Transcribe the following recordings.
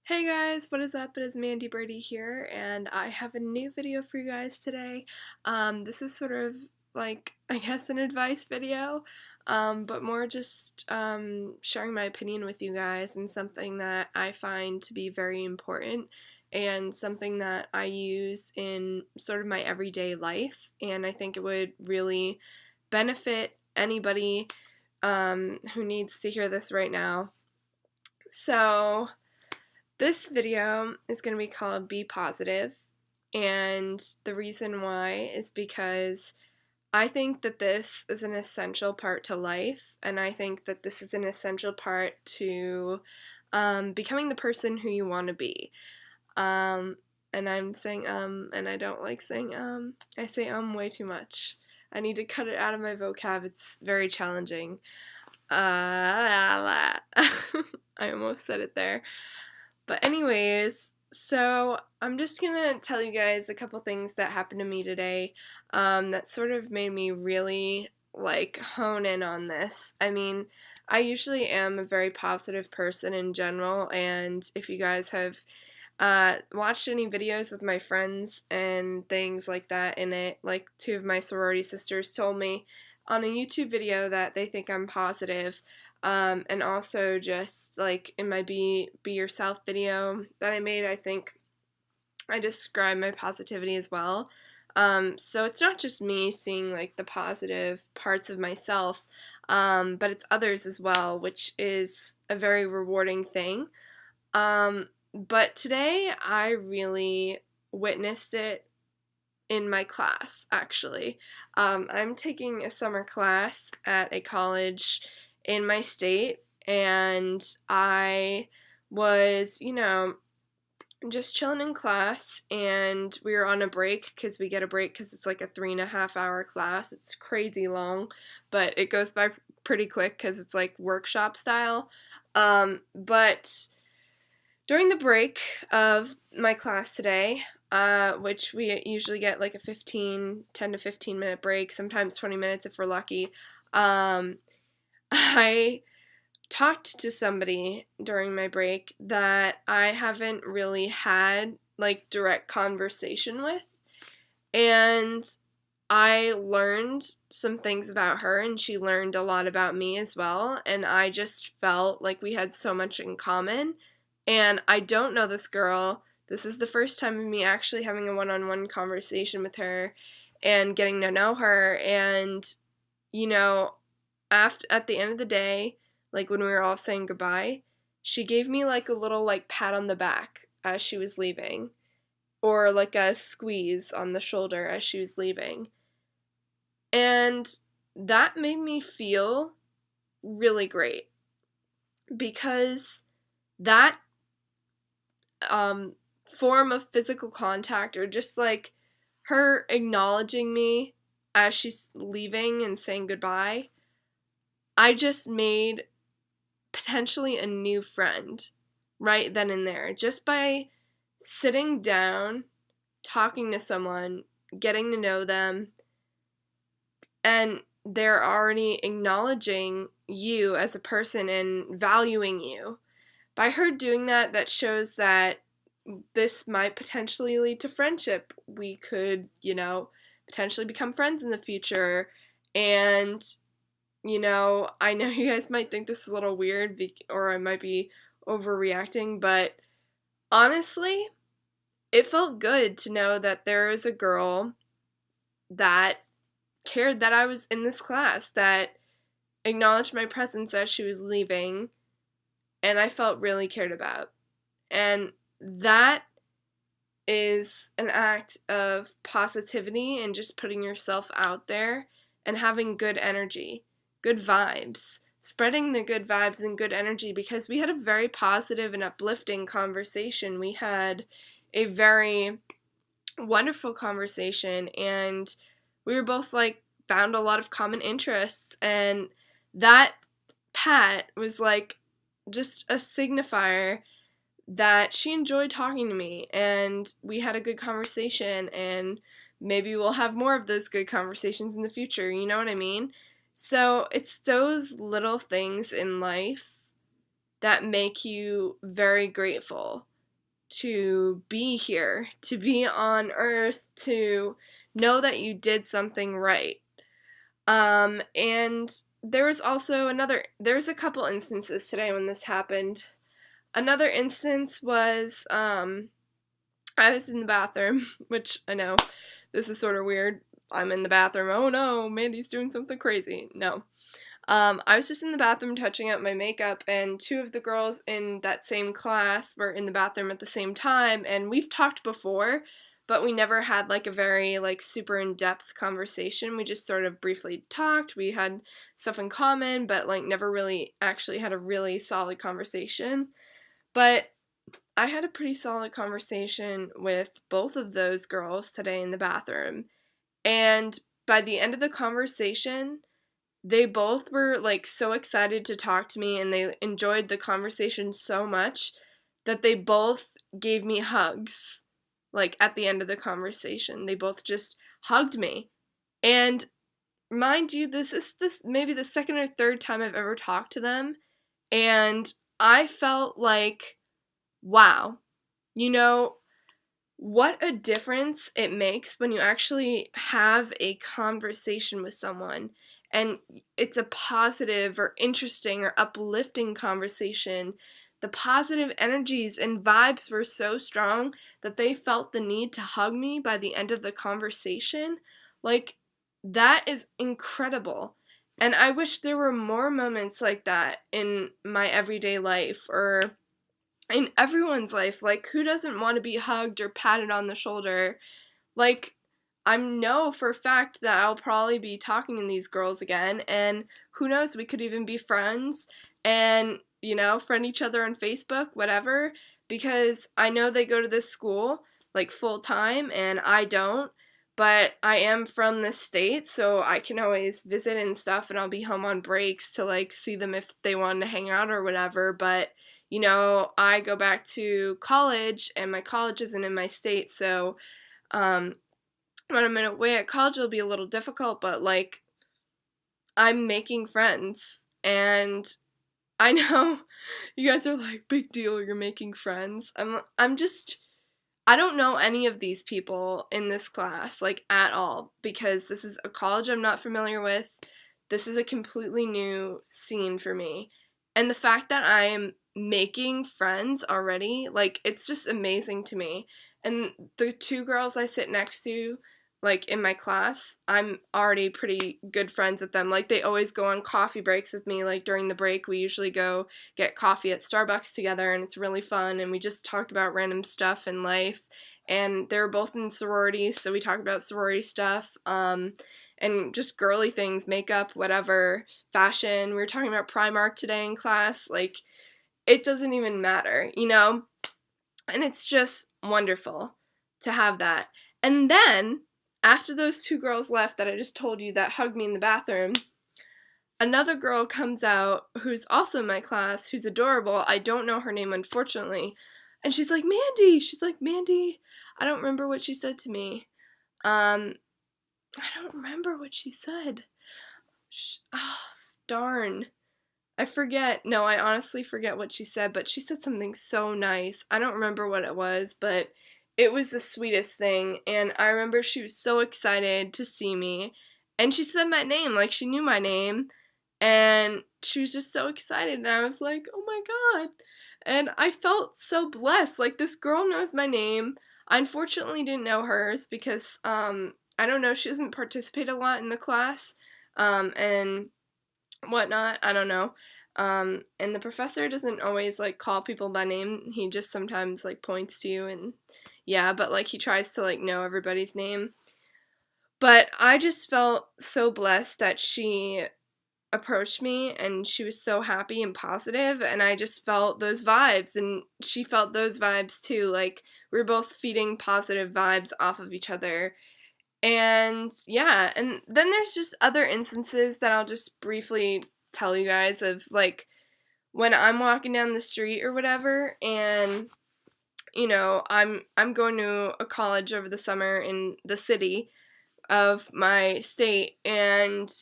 Hey guys, what is up? It is Mandy Birdie here, and I have a new video for you guys today. This is sort of like, I guess, an advice video, but more just sharing my opinion with you guys and something that I find to be very important and something that I use in sort of my everyday life, and I think it would really benefit anybody who needs to hear this right now. So, this video is going to be called Be Positive, and the reason why is because I think that this is an essential part to life, and I think that this is an essential part to becoming the person who you want to be. Um, and I'm saying and I don't like saying I say way too much. I need to cut it out of my vocab. It's very challenging. I almost said it there. But anyways, so I'm just gonna tell you guys a couple things that happened to me today that sort of made me really like hone in on this. I mean, I usually am a very positive person in general, and if you guys have watched any videos with my friends and things like that in it, like two of my sorority sisters told me on a YouTube video that they think I'm positive. And also just like in my Be Yourself video that I made, I think I describe my positivity as well. So it's not just me seeing like the positive parts of myself, but it's others as well, which is a very rewarding thing. But today I really witnessed it in my class, actually. I'm taking a summer class at a college in my state, and I was, just chilling in class, and we were on a break because we get a break because it's like a 3.5 hour class. It's crazy long, but it goes by pretty quick because it's like workshop style. But during the break of my class today, which we usually get like a 10 to 15 minute break, sometimes 20 minutes if we're lucky, I talked to somebody during my break that I haven't really had like direct conversation with. And I learned some things about her, and she learned a lot about me as well. And I just felt like we had so much in common. And I don't know this girl. This is the first time of me actually having a one on one conversation with her and getting to know her. And, you know, at the end of the day, like when we were all saying goodbye, she gave me like a little like pat on the back as she was leaving, or like a squeeze on the shoulder as she was leaving. And that made me feel really great because that form of physical contact, or just like her acknowledging me as she's leaving and saying goodbye, I just made potentially a new friend right then and there just by sitting down, talking to someone, getting to know them, and they're already acknowledging you as a person and valuing you. By her doing that, that shows that this might potentially lead to friendship. We could, potentially become friends in the future. And, I know you guys might think this is a little weird, or I might be overreacting, but honestly, it felt good to know that there is a girl that cared that I was in this class, that acknowledged my presence as she was leaving, and I felt really cared about. And that is an act of positivity and just putting yourself out there and having good energy, good vibes, spreading the good vibes and good energy, because we had a very positive and uplifting conversation. We had a very wonderful conversation, and we were both like found a lot of common interests, and that pat was like just a signifier that she enjoyed talking to me, and we had a good conversation, and maybe we'll have more of those good conversations in the future, you know what I mean? So it's those little things in life that make you very grateful. to be here, to be on earth, to know that you did something right. And there was also there was a couple instances today when this happened. Another instance was, I was in the bathroom, which I know this is sort of weird. I'm in the bathroom. Oh no, Mandy's doing something crazy. No. I was just in the bathroom touching up my makeup, and two of the girls in that same class were in the bathroom at the same time, and we've talked before, but we never had like a very like super in-depth conversation. We just sort of briefly talked. We had stuff in common, but like never really actually had a really solid conversation. But I had a pretty solid conversation with both of those girls today in the bathroom. And by the end of the conversation, they both were like so excited to talk to me, and they enjoyed the conversation so much that they both gave me hugs. Like at the end of the conversation, they both just hugged me. And mind you, this maybe the second or third time I've ever talked to them, and I felt like, wow, you know, what a difference it makes when you actually have a conversation with someone, and it's a positive or interesting or uplifting conversation. The positive energies and vibes were so strong that they felt the need to hug me by the end of the conversation. Like, that is incredible. And I wish there were more moments like that in my everyday life, or in everyone's life. Like, who doesn't want to be hugged or patted on the shoulder? Like, I know for a fact that I'll probably be talking to these girls again, and who knows, we could even be friends and, friend each other on Facebook, whatever, because I know they go to this school, like, full time, and I don't, but I am from this state, so I can always visit and stuff, and I'll be home on breaks to, like, see them if they want to hang out or whatever. But I go back to college, and my college isn't in my state, so when I'm away at college, it'll be a little difficult, but like, I'm making friends, and I know you guys are like, big deal, you're making friends. I'm just, I don't know any of these people in this class, like, at all, because this is a college I'm not familiar with. This is a completely new scene for me. And the fact that I am making friends already, like, it's just amazing to me. And the two girls I sit next to, like, in my class, I'm already pretty good friends with them. Like, they always go on coffee breaks with me. Like, during the break, we usually go get coffee at Starbucks together, and it's really fun. And we just talk about random stuff in life. And they're both in sororities, so we talk about sorority stuff. And just girly things, makeup, whatever, fashion. We were talking about Primark today in class. Like, it doesn't even matter, And it's just wonderful to have that. And then, after those two girls left that I just told you that hugged me in the bathroom, another girl comes out who's also in my class, who's adorable. I don't know her name, unfortunately. And she's like, Mandy! She's like, Mandy, I don't remember what she said to me. I don't remember what she said. Oh, darn. I forget. No, I honestly forget what she said, but she said something so nice. I don't remember what it was, but it was the sweetest thing. And I remember she was so excited to see me. And she said my name, like she knew my name. And she was just so excited. And I was like, oh my God. And I felt so blessed. Like, this girl knows my name. I unfortunately didn't know hers because, I don't know, she doesn't participate a lot in the class. And whatnot. I don't know. And the professor doesn't always like call people by name. He just sometimes like points to you, and yeah, but like he tries to like know everybody's name. But I just felt so blessed that she approached me, and she was so happy and positive, and I just felt those vibes, and she felt those vibes too. Like, we were both feeding positive vibes off of each other. And yeah, and then there's just other instances that I'll just briefly tell you guys of, like, when I'm walking down the street or whatever, and I'm going to a college over the summer in the city of my state, and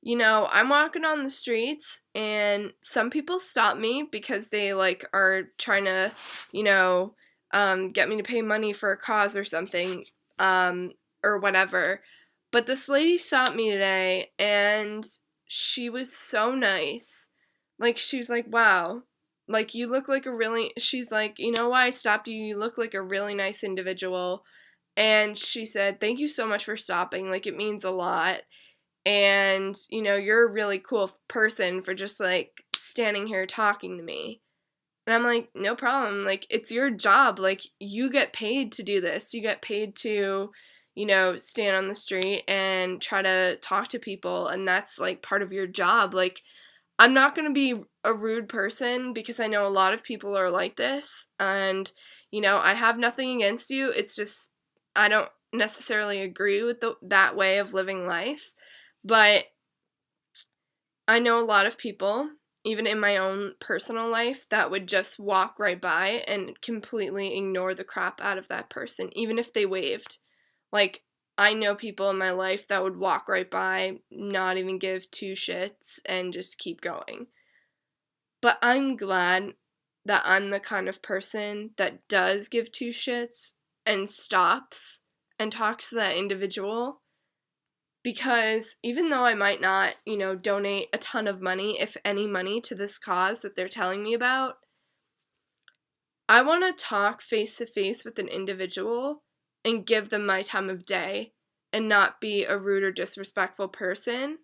I'm walking on the streets, and some people stop me because they like are trying to, you know, get me to pay money for a cause or something, or whatever. But this lady stopped me today, and she was so nice. Like, she was like, wow, like, you look like a really, she's like, you know why I stopped you? You look like a really nice individual. And she said, thank you so much for stopping. Like, it means a lot. And, you know, you're a really cool person for just, like, standing here talking to me. And I'm like, no problem. Like, it's your job. Like, you get paid to do this. You get paid to, you know, stand on the street and try to talk to people. And that's, like, part of your job. Like, I'm not going to be a rude person because I know a lot of people are like this. And, you know, I have nothing against you. It's just, I don't necessarily agree with that way of living life. But I know a lot of people, even in my own personal life, that would just walk right by and completely ignore the crap out of that person, even if they waved. Like, I know people in my life that would walk right by, not even give two shits, and just keep going. But I'm glad that I'm the kind of person that does give two shits and stops and talks to that individual. Because even though I might not, you know, donate a ton of money, if any money, to this cause that they're telling me about, I want to talk face to face with an individual and give them my time of day and not be a rude or disrespectful person.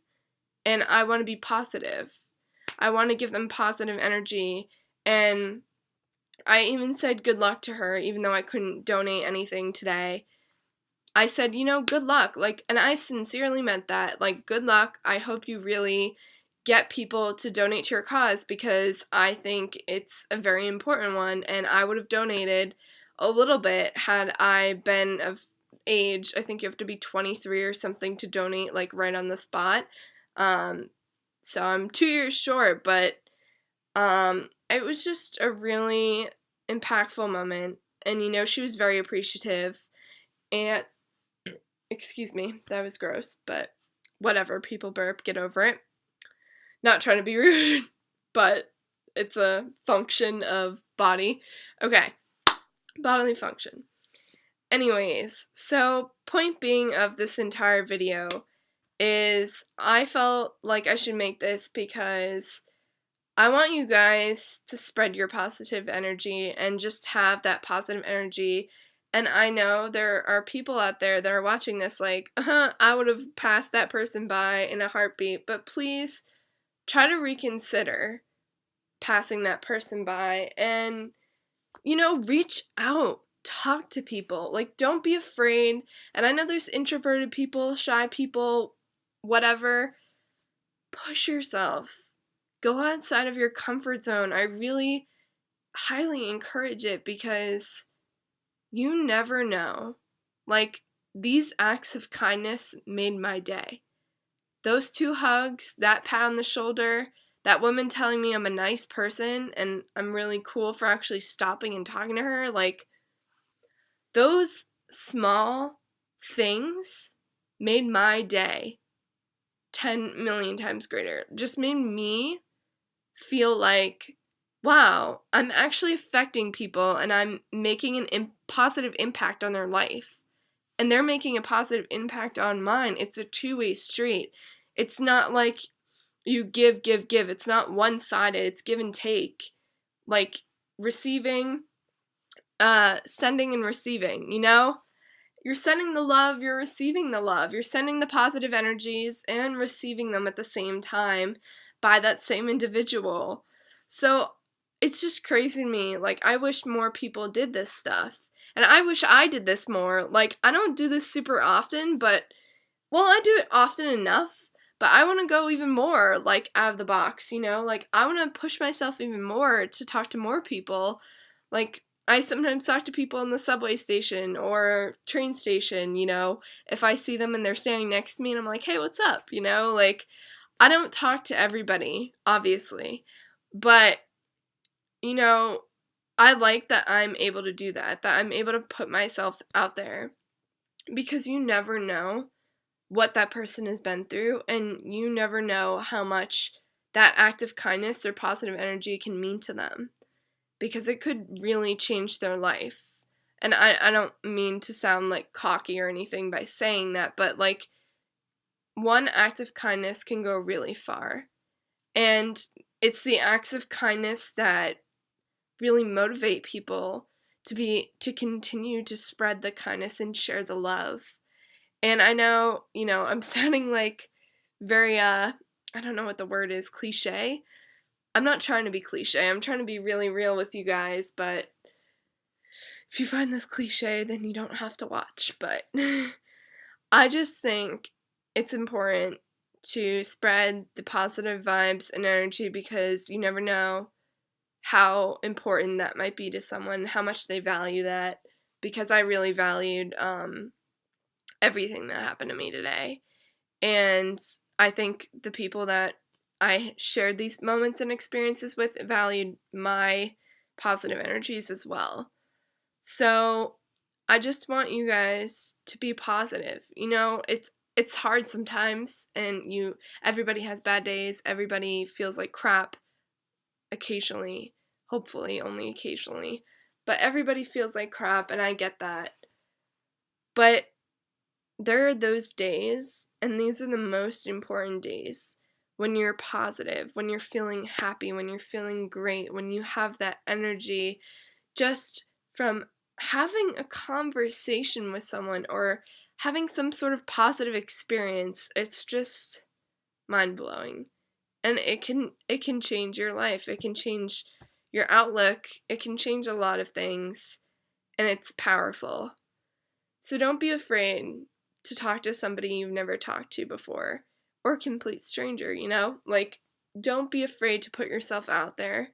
And I want to be positive. I want to give them positive energy. And I even said good luck to her, even though I couldn't donate anything today. I said, you know, good luck, like, and I sincerely meant that, like, good luck. I hope you really get people to donate to your cause, because I think it's a very important one, and I would have donated a little bit had I been of age. I think you have to be 23 or something to donate, like, right on the spot. So I'm 2 years short, but it was just a really impactful moment, and, you know, she was very appreciative, and excuse me, that was gross, but whatever, people burp, get over it. Not trying to be rude, but it's a function of body. Okay, bodily function. Anyways, so point being of this entire video is I felt like I should make this because I want you guys to spread your positive energy and just have that positive energy. And I know there are people out there that are watching this like, I would have passed that person by in a heartbeat. But please try to reconsider passing that person by and, you know, reach out. Talk to people. Like, don't be afraid. And I know there's introverted people, shy people, whatever. Push yourself. Go outside of your comfort zone. I really highly encourage it because you never know. Like, these acts of kindness made my day. Those 2 hugs, that pat on the shoulder, that woman telling me I'm a nice person and I'm really cool for actually stopping and talking to her, like, those small things made my day 10 million times greater. Just made me feel like, wow, I'm actually affecting people and I'm making an positive impact on their life. And they're making a positive impact on mine. It's a two-way street. It's not like you give, give, give. It's not one-sided. It's give and take. Like receiving, sending and receiving, you know? You're sending the love, you're receiving the love. You're sending the positive energies and receiving them at the same time by that same individual. So it's just crazy to me. Like, I wish more people did this stuff. And I wish I did this more. Like, I don't do this super often, but, well, I do it often enough. But I want to go even more, like, out of the box, you know? Like, I want to push myself even more to talk to more people. Like, I sometimes talk to people in the subway station or train station, you know, if I see them and they're standing next to me and I'm like, hey, what's up, you know, like, I don't talk to everybody, obviously, but, you know, I like that I'm able to do that I'm able to put myself out there, because you never know what that person has been through, and you never know how much that act of kindness or positive energy can mean to them, because it could really change their life. And I don't mean to sound like cocky or anything by saying that, but like one act of kindness can go really far. And it's the acts of kindness that really motivate people to continue to spread the kindness and share the love. And I know, I'm sounding like very I don't know what the word is, cliche. I'm not trying to be cliche. I'm trying to be really real with you guys, but if you find this cliche, then you don't have to watch. But I just think it's important to spread the positive vibes and energy because you never know how important that might be to someone, how much they value that. Because I really valued everything that happened to me today. And I think the people that I shared these moments and experiences with valued my positive energies as well. So I just want you guys to be positive. It's hard sometimes, and everybody has bad days. Everybody feels like crap occasionally, hopefully only occasionally. But everybody feels like crap, and I get that. But there are those days, and these are the most important days, when you're positive, when you're feeling happy, when you're feeling great, when you have that energy just from having a conversation with someone or having some sort of positive experience. It's just mind-blowing. And it can change your life. It can change your outlook. It can change a lot of things, and it's powerful. So don't be afraid to talk to somebody you've never talked to before, or a complete stranger. Like, don't be afraid to put yourself out there,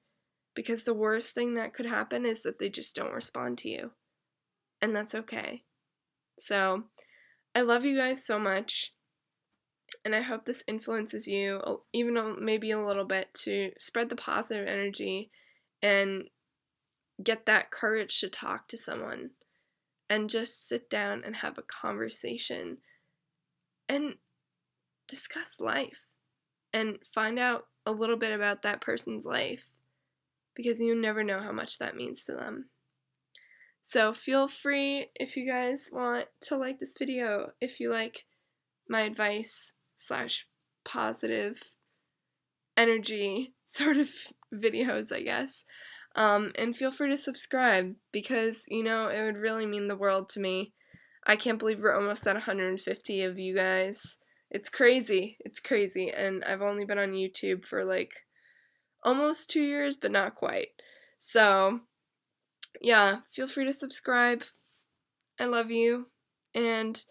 because the worst thing that could happen is that they just don't respond to you. And that's okay. So, I love you guys so much. And I hope this influences you, even maybe a little bit, to spread the positive energy and get that courage to talk to someone and just sit down and have a conversation and discuss life and find out a little bit about that person's life, because you never know how much that means to them. So feel free, if you guys want, to like this video if you like my advice / positive energy sort of videos, I guess. And feel free to subscribe, because, it would really mean the world to me. I can't believe we're almost at 150 of you guys. It's crazy. It's crazy. And I've only been on YouTube for like almost 2 years, but not quite. So, yeah, feel free to subscribe. I love you. And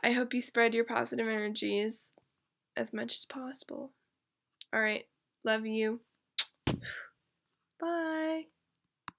I hope you spread your positive energies as much as possible. All right. Love you. Bye.